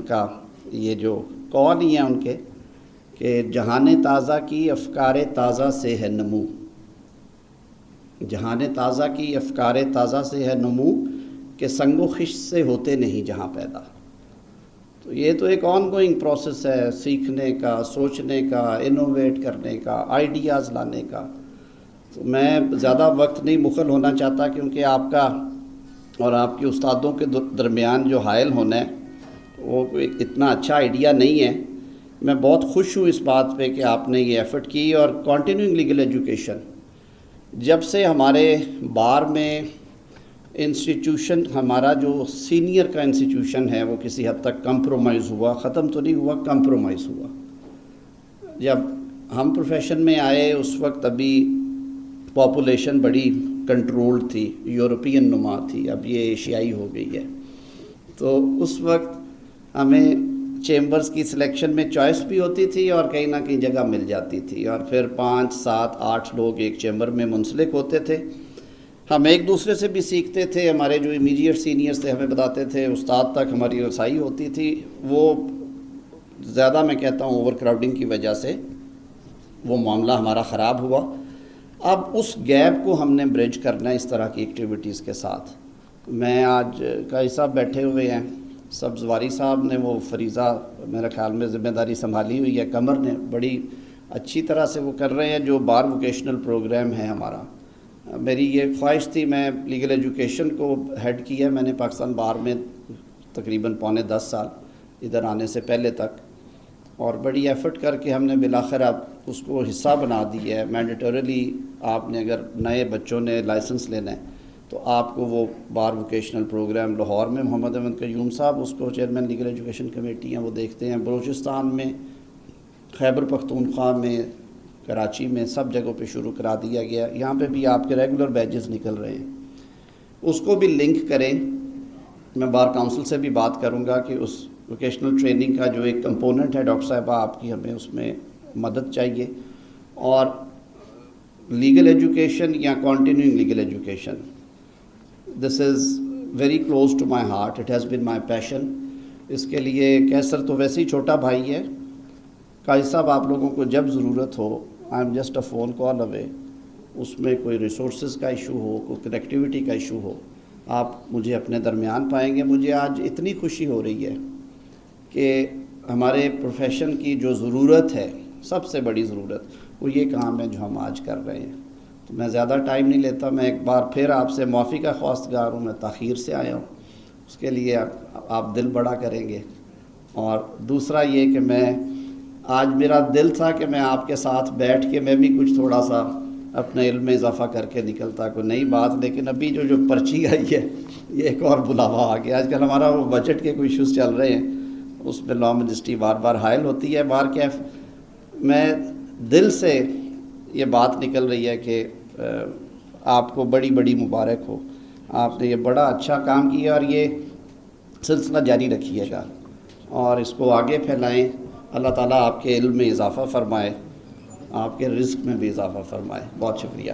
کا یہ جو قول ہی ہیں ان کے کہ جہان تازہ کی افکار تازہ سے ہے نمو، جہان تازہ کی افکار تازہ سے ہے نمو، کہ سنگ و خشت سے ہوتے نہیں جہاں پیدا۔ تو یہ تو ایک آن گوئنگ پروسیس ہے، سیکھنے کا، سوچنے کا، انوویٹ کرنے کا، آئیڈیاز لانے کا۔ تو میں زیادہ وقت نہیں مخل ہونا چاہتا، کیونکہ آپ کا اور آپ کے استادوں کے درمیان جو حائل ہونا ہے وہ اتنا اچھا آئیڈیا نہیں ہے۔ میں بہت خوش ہوں اس بات پہ کہ آپ نے یہ ایفرٹ کی، اور کنٹینیوئنگ لیگل ایجوکیشن جب سے ہمارے بار میں انسٹیٹیوشن، ہمارا جو سینئر کا انسٹیٹیوشن ہے وہ کسی حد تک کمپرومائز ہوا، ختم تو نہیں ہوا، کمپرومائز ہوا۔ جب ہم پروفیشن میں آئے اس وقت ابھی پاپولیشن بڑی کنٹرولڈ تھی، یورپین نما تھی، اب یہ ایشیائی ہو گئی ہے۔ تو اس وقت ہمیں چیمبرز کی سلیکشن میں چوائس بھی ہوتی تھی اور کہیں نہ کہیں جگہ مل جاتی تھی، اور پھر 5 7 8 لوگ ایک چیمبر میں منسلک ہوتے تھے۔ ہم ایک دوسرے سے بھی سیکھتے تھے، ہمارے جو امیڈیٹ سینئرز تھے ہمیں بتاتے تھے، استاد تک ہماری رسائی ہوتی تھی۔ وہ زیادہ میں کہتا ہوں اوور کراؤڈنگ کی وجہ سے وہ معاملہ ہمارا خراب ہوا۔ اب اس گیپ کو ہم نے برج کرنا ہے اس طرح کی ایکٹیویٹیز کے ساتھ۔ میں آج قاضی صاحب بیٹھے ہوئے ہیں، سبزواری صاحب نے وہ فریضہ میرے خیال میں ذمہ داری سنبھالی ہوئی ہے، قمر نے بڑی اچھی طرح سے وہ کر رہے ہیں جو بار ووکیشنل پروگرام ہے ہمارا۔ میری یہ خواہش تھی، میں لیگل ایجوکیشن کو ہیڈ کیا میں نے پاکستان بار میں تقریباً 10 سال ادھر آنے سے پہلے تک، اور بڑی ایفرٹ کر کے ہم نے بالآخر اب اس کو حصہ بنا دی ہے۔ مینڈیٹوریلی آپ نے اگر نئے بچوں نے لائسنس لینا ہے تو آپ کو وہ بار ووکیشنل پروگرام لاہور میں محمد احمد قیوم صاحب اس کو چیئرمین لیگل ایجوکیشن کمیٹی ہیں وہ دیکھتے ہیں، بلوچستان میں، خیبر پختونخوا میں، کراچی میں، سب جگہوں پہ شروع کرا دیا گیا۔ یہاں پہ بھی آپ کے ریگولر بیچز نکل رہے ہیں، اس کو بھی لنک کریں۔ میں بار کونسل سے بھی بات کروں گا کہ اس ووکیشنل ٹریننگ کا جو ایک کمپوننٹ ہے ڈاکٹر صاحبہ آپ کی، ہمیں اس میں مدد چاہیے۔ اور لیگل ایجوکیشن یا continuing legal education, this is very close to my heart, it has been my passion. اس کے لیے کیسر تو ویسے ہی چھوٹا بھائی ہے، قاضی صاحب آپ لوگوں کو جب ضرورت ہو، I am just a phone call away, اس میں کوئی ریسورسز کا ایشو ہو، کوئی کنیکٹیوٹی کا ایشو ہو، آپ مجھے اپنے درمیان پائیں گے۔ مجھے آج اتنی خوشی ہو رہی ہے کہ ہمارے پروفیشن کی جو ضرورت ہے، سب سے بڑی ضرورت، وہ یہ کام ہے جو ہم آج کر رہے ہیں۔ تو میں زیادہ ٹائم نہیں لیتا، میں ایک بار پھر آپ سے معافی کا خواستگار ہوں، میں تاخیر سے آیا ہوں، اس کے لیے آپ دل بڑا کریں گے۔ اور دوسرا یہ کہ میں آج میرا دل تھا کہ میں آپ کے ساتھ بیٹھ کے میں بھی کچھ تھوڑا سا اپنے علم میں اضافہ کر کے نکلتا، کوئی نئی بات، لیکن ابھی جو پرچی آئی ہے یہ ایک اور بلاوا آ گیا۔ آج کل ہمارا وہ بجٹ کے کوئی ایشوز چل رہے ہیں، اس میں لا مجسٹری بار بار حائل ہوتی ہے۔ بار کیف میں دل سے یہ بات نکل رہی ہے کہ آپ کو بڑی بڑی مبارک ہو، آپ نے یہ بڑا اچھا کام کیا، اور یہ سلسلہ جاری رکھیے گا اور اس کو آگے پھیلائیں۔ اللہ تعالیٰ آپ کے علم میں اضافہ فرمائے، آپ کے رزق میں بھی اضافہ فرمائے۔ بہت شکریہ۔